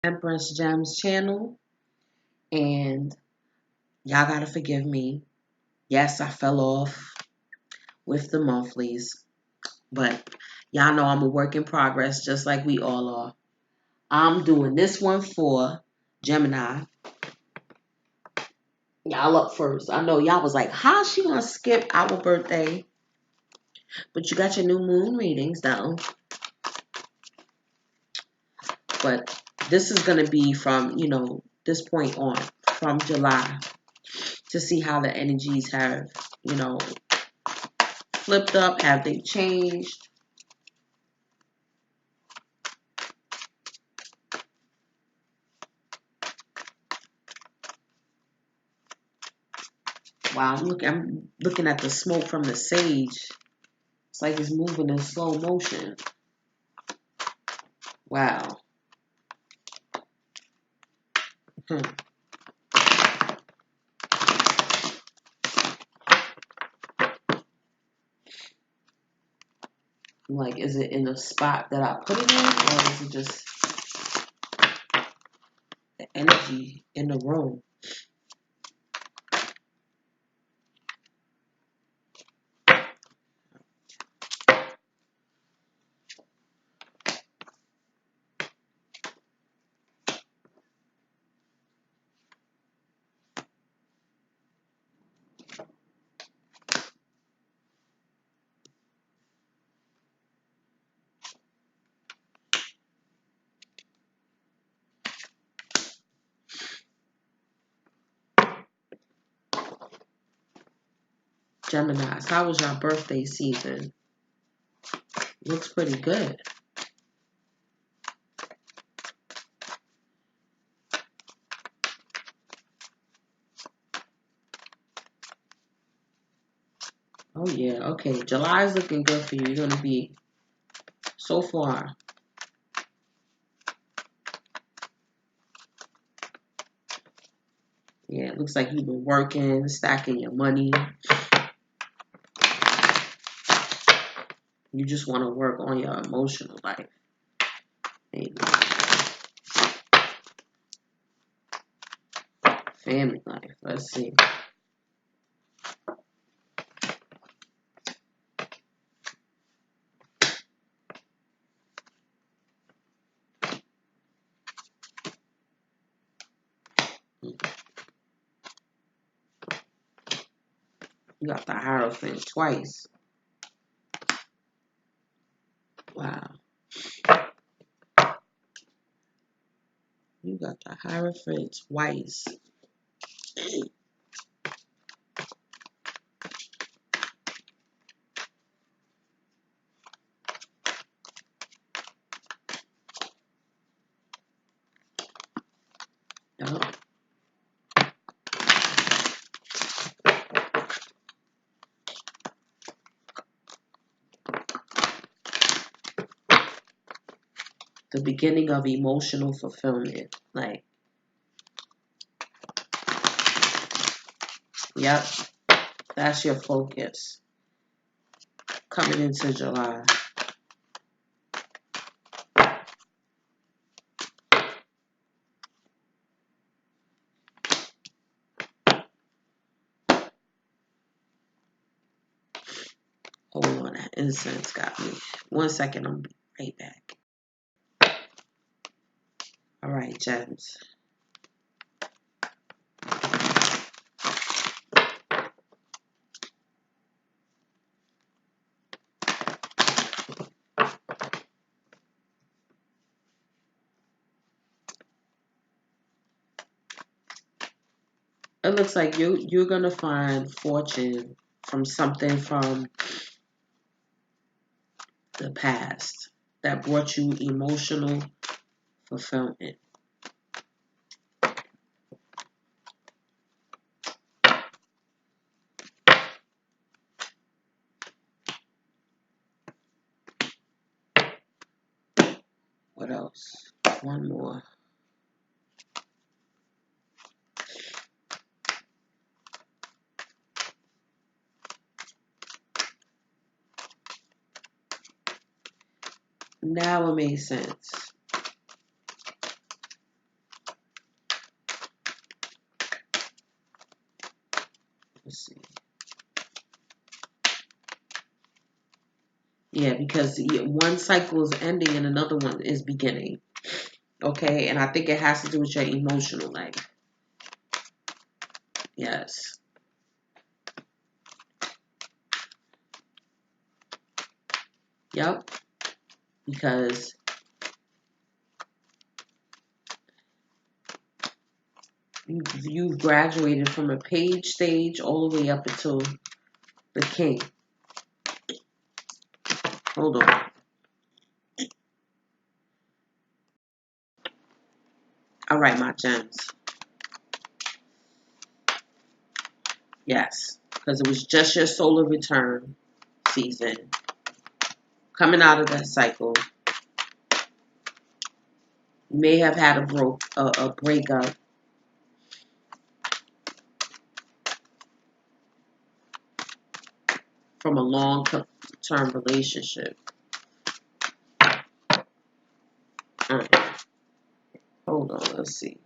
Empress Gems channel, and y'all gotta forgive me. Yes, I fell off with the monthlies, but y'all know I'm a work in progress, just like we all are. I'm doing this one for Gemini. Y'all up first. I know y'all was like, how's she gonna skip our birthday? But you got your new moon readings though. But this is gonna be from, this point on, from July, to see how the energies have, you know, flipped up, have they changed? Wow, I'm looking at the smoke from the sage. It's like it's moving in slow motion. Wow. Hmm. Like, is it in the spot that I put it in, or is it just the energy in the room? Geminis, how was your birthday season? Looks pretty good. Oh yeah, okay. July is looking good for you. You're gonna be so far. Yeah, it looks like you've been working, stacking your money. You just want to work on your emotional life. Maybe family life. Let's see. You got the Hierophant twice. Wow. You got the Hierophant twice. Yup. The beginning of emotional fulfillment. Like, yep, that's your focus coming into July. Hold on, that incense got me. 1 second, I'll be right back. All right, gems. It looks like you're gonna find fortune from something from the past that brought you emotional fulfillment. What else? One more. Now it makes sense. Let's see. Yeah, because one cycle is ending and another one is beginning. Okay, and I think it has to do with your emotional life. Yes. Yep. Because you've graduated from a page stage all the way up until the king. Hold on. All right, my gems. Yes, because it was just your solar return season. Coming out of that cycle, you may have had a breakup. From a long-term relationship. Hold on, let's see.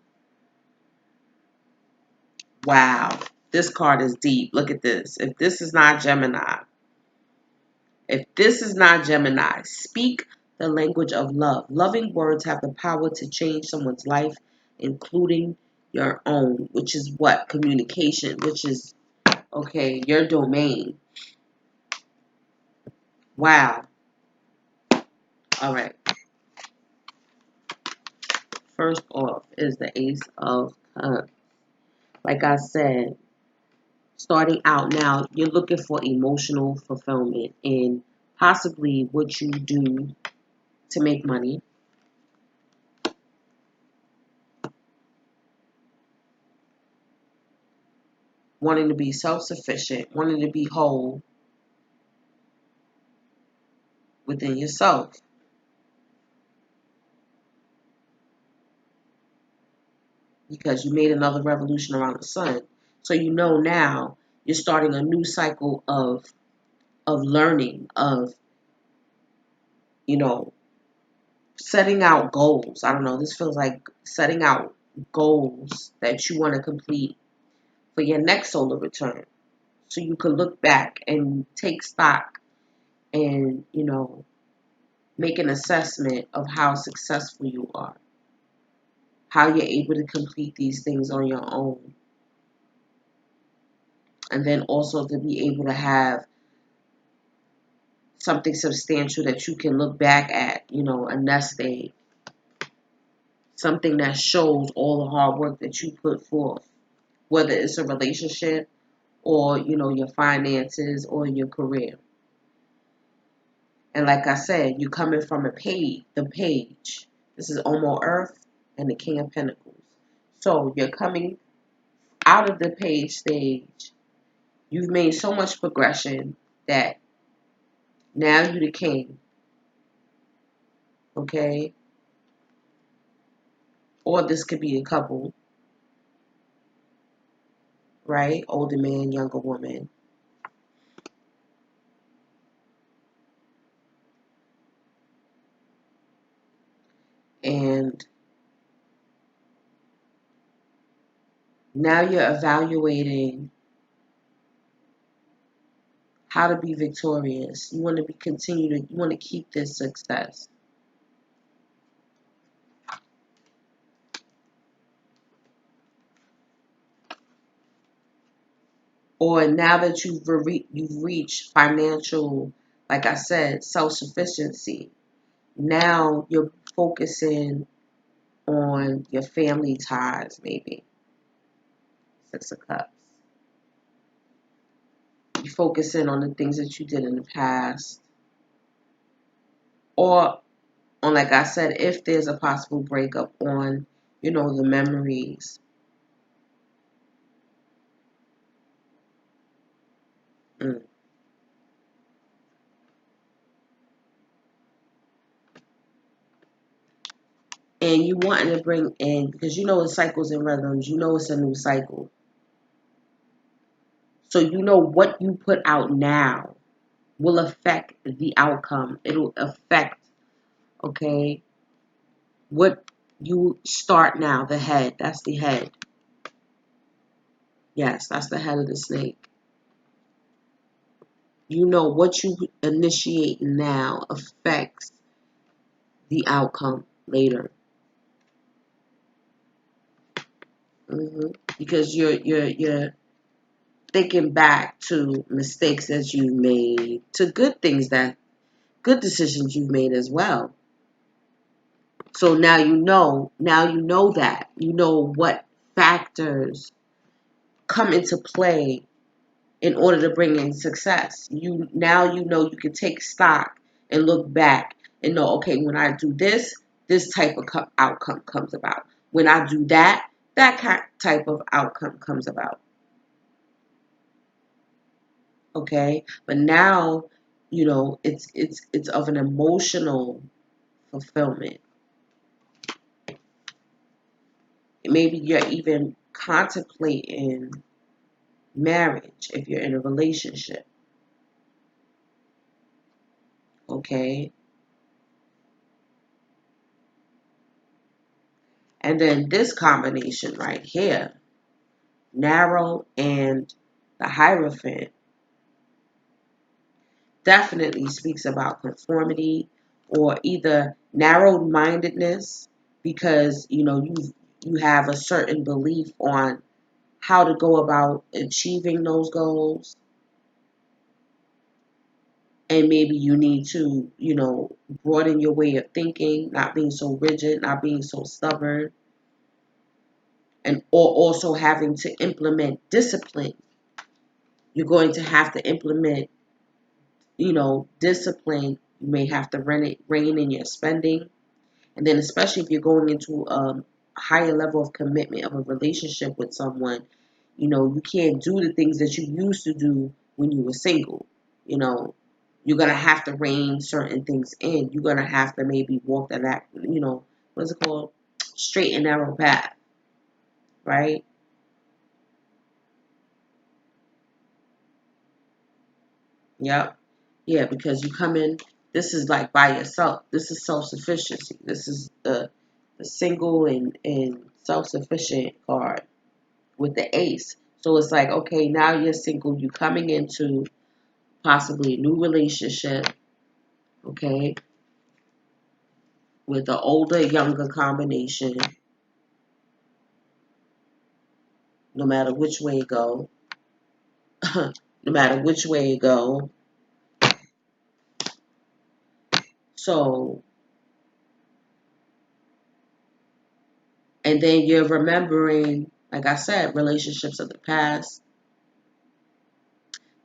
Wow, this card is deep. Look at this. If this is not Gemini, speak the language of love. Loving words have the power to change someone's life, including your own, which is what? Communication, which is, okay, your domain. Wow. All right. First off is the Ace of Cups. Like I said, starting out now, you're looking for emotional fulfillment in possibly what you do to make money. Wanting to be self-sufficient, wanting to be whole within yourself. Because you made another revolution around the sun. So you know now you're starting a new cycle of learning, of, you know, setting out goals. I don't know, this feels like setting out goals that you want to complete for your next solar return. So you can look back and take stock and, make an assessment of how successful you are, how you're able to complete these things on your own. And then also to be able to have something substantial that you can look back at, a nest egg. Something that shows all the hard work that you put forth, whether it's a relationship or, your finances or your career. And like I said, you're coming from the page. This is almost Earth and the King of Pentacles. So you're coming out of the page stage. You've made so much progression that now you're the king. Okay? Or this could be a couple, right? Older man, younger woman. And now you're evaluating how to be victorious. You want to you want to keep this success. Or now that you've reached financial, like I said, self-sufficiency, now you're focusing on your family ties, maybe. Six of Cups. You're focusing on the things that you did in the past. Or on, like I said, if there's a possible breakup, on, the memories. Mm. And you wanting to bring in, because it's cycles and rhythms, it's a new cycle. So what you put out now will affect the outcome. It'll affect, okay, what you start now, the head. That's the head. Yes, that's the head of the snake. You know what you initiate now affects the outcome later. Because you're thinking back to mistakes that you made, to good decisions you've made as well. So now you know that. You know what factors come into play in order to bring in success. You know you can take stock and look back and know, okay, when I do this, this type of outcome comes about. When I do that, type of outcome comes about. Okay, but now, it's of an emotional fulfillment. Maybe you're even contemplating marriage if you're in a relationship. Okay, and then this combination right here, narrow and the Hierophant, definitely speaks about conformity or either narrow mindedness, because you have a certain belief on how to go about achieving those goals, and maybe you need to broaden your way of thinking, not being so rigid, not being so stubborn, and or also having to implement discipline. You're going to have to implement discipline. You may have to rein in your spending. And then especially if you're going into a higher level of commitment of a relationship with someone, you can't do the things that you used to do when you were single. You know, you're going to have to rein certain things in. You're going to have to maybe walk that, what's it called? Straight and narrow path, right? Yep. Yeah, because you come in, this is like by yourself. This is self-sufficiency. This is the single and self-sufficient card with the ace. So it's like, okay, now you're single. You're coming into possibly a new relationship, okay, with the older, younger combination, no matter which way it go. No matter which way it go. So, and then you're remembering, like I said, relationships of the past,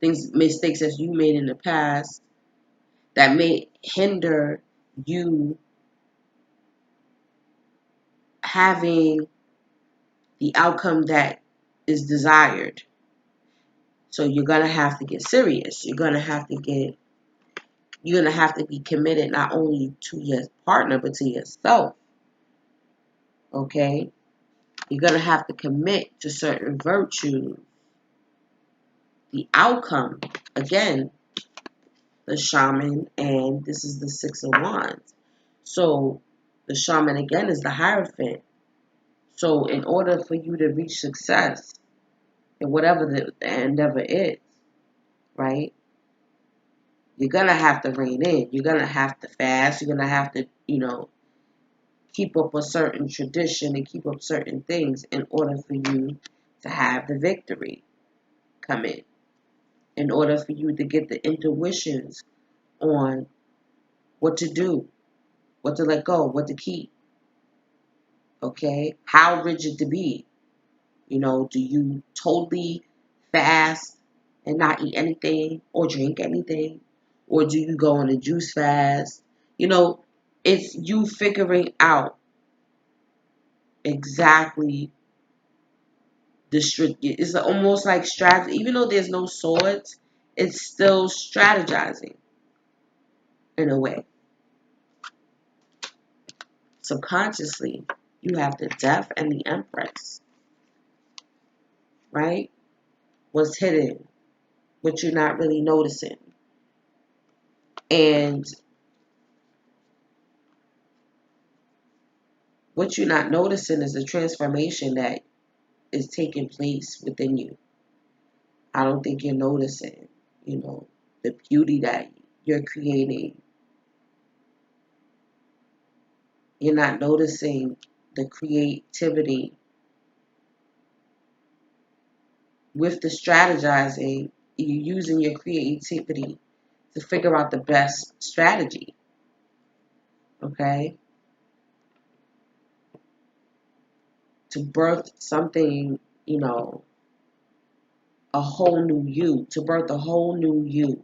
mistakes that you made in the past that may hinder you having the outcome that is desired. So you're gonna have to get serious. You're gonna have to be committed not only to your partner but to yourself. Okay? You're gonna have to commit to certain virtues. The outcome, again, the shaman, and this is the Six of Wands. So the shaman again is the Hierophant. So in order for you to reach success in whatever the endeavor is, right? You're gonna have to rein in. You're gonna have to fast. You're gonna have to, keep up a certain tradition and keep up certain things in order for you to have the victory come in order for you to get the intuitions on what to do, what to let go, what to keep, okay? How rigid to be. Do you totally fast and not eat anything or drink anything? Or do you go on a juice fast? It's you figuring out exactly it's almost like strategy. Even though there's no swords, it's still strategizing in a way. Subconsciously, you have the Death and the Empress, right? What's hidden, what you're not really noticing. And what you're not noticing is the transformation that is taking place within you. I don't think you're noticing, you know. the beauty that you're creating. You're not noticing the creativity with the strategizing. You're using your creativity to figure out the best strategy. Okay? To birth something, a whole new you, to birth a whole new you.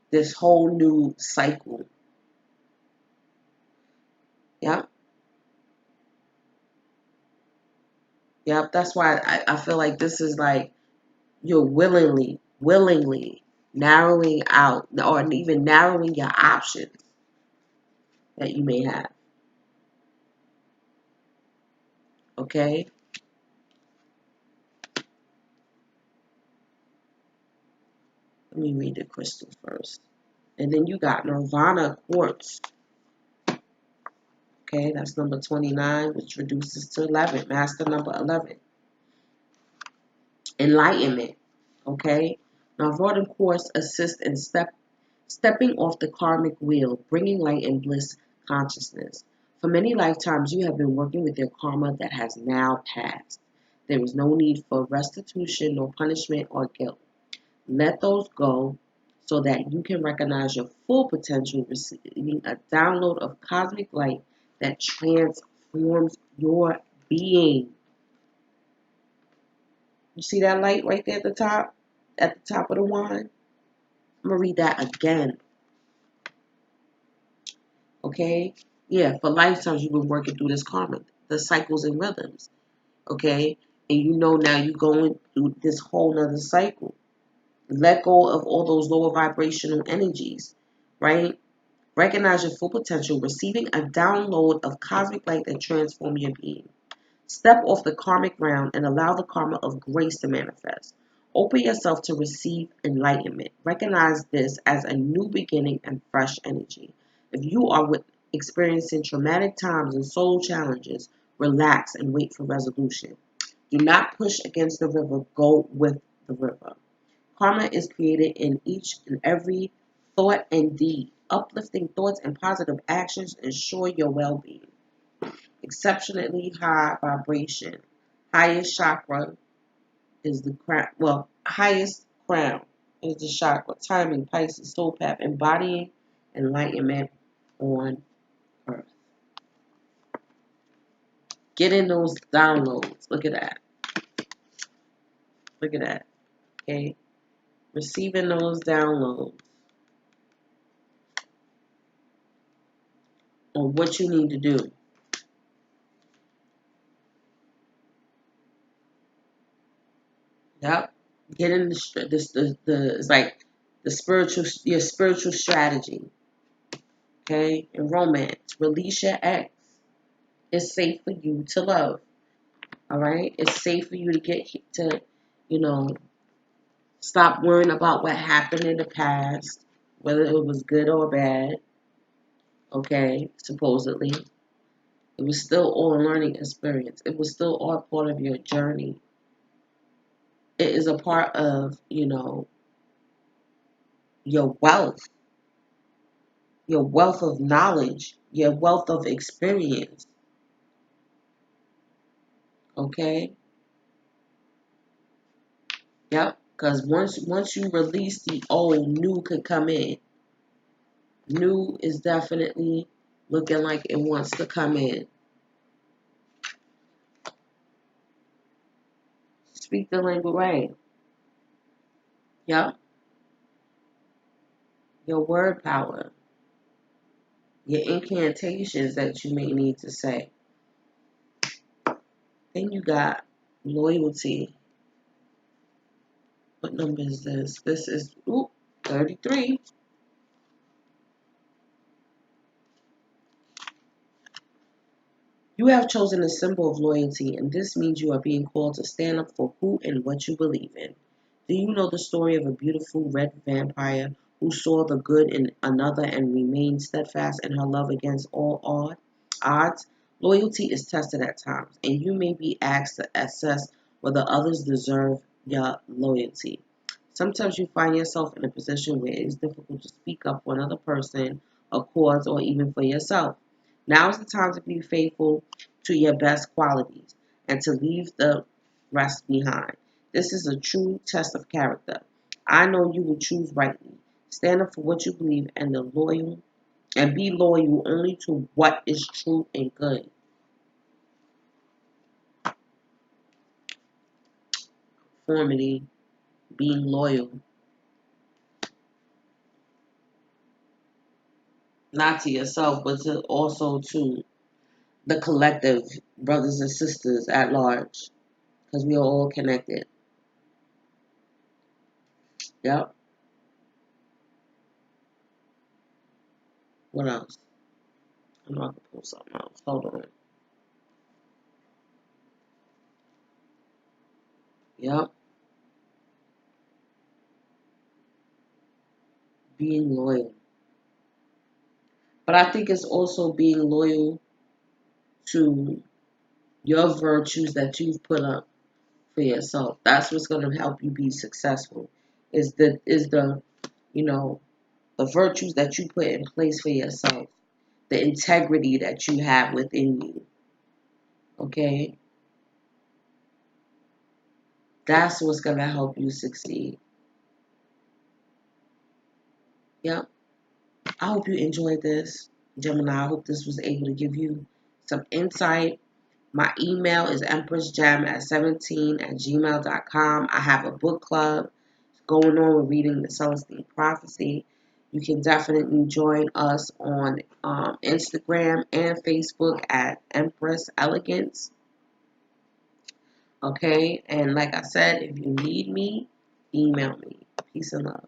This whole new cycle. Yep. Yep. That's why I feel like this is like you're willingly narrowing out or even narrowing your options that you may have. Okay? Let me read the crystal first. And then you got Nirvana Quartz. Okay, that's number 29, which reduces to 11. Master number 11. Enlightenment. Okay? Nirvana Quartz assists in stepping off the karmic wheel, bringing light and bliss consciousness. For many lifetimes, you have been working with your karma that has now passed. There is no need for restitution, nor punishment, or guilt. Let those go so that you can recognize your full potential, receiving a download of cosmic light that transforms your being. You see that light right there at the top? At the top of the wand? I'm going to read that again. Okay? Yeah, for lifetimes you've been working through this karma, the cycles and rhythms. Okay? And you know now you're going through this whole nother cycle. Let go of all those lower vibrational energies, right? Recognize your full potential, receiving a download of cosmic light that transforms your being. Step off the karmic ground and allow the karma of grace to manifest. Open yourself to receive enlightenment. Recognize this as a new beginning and fresh energy. If you are experiencing traumatic times and soul challenges, relax and wait for resolution. Do not push against the river, go with the river. Karma is created in each and every thought and deed. Uplifting thoughts and positive actions ensure your well-being. Exceptionally high vibration. Highest chakra is the crown. Well, highest crown is the chakra. Timing, Pisces, soul path, embodying enlightenment on earth. Getting those downloads. Look at that. Look at that. Okay. Receiving those downloads on what you need to do. Yep. Getting the it's like your spiritual strategy. Okay. In romance, release your ex. It's safe for you to love. All right. It's safe for you to you know, stop worrying about what happened in the past, whether it was good or bad. Okay. Supposedly, it was still all a learning experience. It was still all part of your journey. It is a part of, your wealth of knowledge, your wealth of experience. Okay? Yep. Because once you release the old, new could come in. New is definitely looking like it wants to come in. Speak the language right. Yep. Your word power. Your incantations that you may need to say. Then you got loyalty. What number is this? This is 33. You have chosen a symbol of loyalty, and this means you are being called to stand up for who and what you believe in. Do you know the story of a beautiful red vampire who saw the good in another and remained steadfast in her love against all odds? Loyalty is tested at times, and you may be asked to assess whether others deserve your loyalty. Sometimes you find yourself in a position where it is difficult to speak up for another person, a cause, or even for yourself. Now is the time to be faithful to your best qualities and to leave the rest behind. This is a true test of character. I know you will choose rightly. Stand up for what you believe and be loyal only to what is true and good. Conformity, being loyal, not to yourself, but to also to the collective brothers and sisters at large, because we are all connected. Yep. What else? I'm not gonna pull something else. Hold on. Yep. Being loyal, but I think it's also being loyal to your virtues that you've put up for yourself. That's what's gonna help you be successful. Is the you know the virtues that you put in place for yourself, the integrity that you have within you. Okay, that's what's gonna help you succeed. Yep. I hope you enjoyed this, Gemini. I hope this was able to give you some insight. My email is empressgem17@gmail.com. I have a book club going on. We're reading the Celestine Prophecy. You can definitely join us on Instagram and Facebook at Empress Elegance. Okay, and like I said, if you need me, email me. Peace and love.